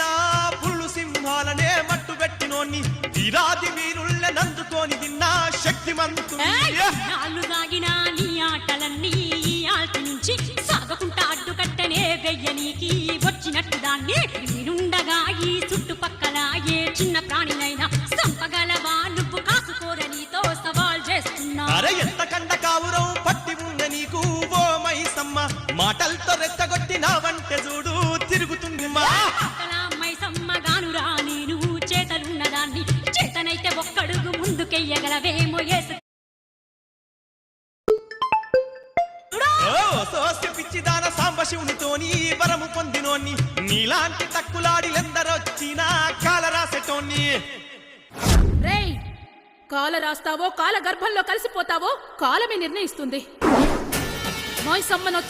కట్టిన పుల్లు సింహాలనే మట్టు పెట్టినోన్ని వీరాది వీరుళ్ళ నందుకొని తిన్నా శక్తిమంతుడు నాళ్ళు సాగిన నీ ఆటలన్నీ ఆల్తి నుంచి సాగకుంటా అడ్డుకట్టనే వెయ్యనీకి వచ్చినట్టు దాన్ని నేనుండగా ఈ చుట్టుపక్కల ఏ చిన్న ప్రాణినైనా సంపగలవా నువ్వు కాసుకోరనితో సవాల్ చేస్తున్నా అరే ఎంత కండ కావురం పట్టి ఉన్న నీకు ఓ మైసమ్మ మాటలతో రెచ్చగొట్టినావంటే చూడు తిరుగుతుంది మైసమ్మ గానురా నేను చేతలున్నదాన్ని చేతనైతే ఒక్కడుగు ముందుకెయ్యగలవేమో పిచ్చిదాన సాంబశివునితోని వరము పొందినోన్ని నీలాంటి తక్కులాడిలెందరొచ్చినా కాల రాసేటోన్ని రేయ్ కాల రాస్తావో కాల గర్భంలో కలిసిపోతావో కాలమే నిర్ణయిస్తుంది. మైసమ్మను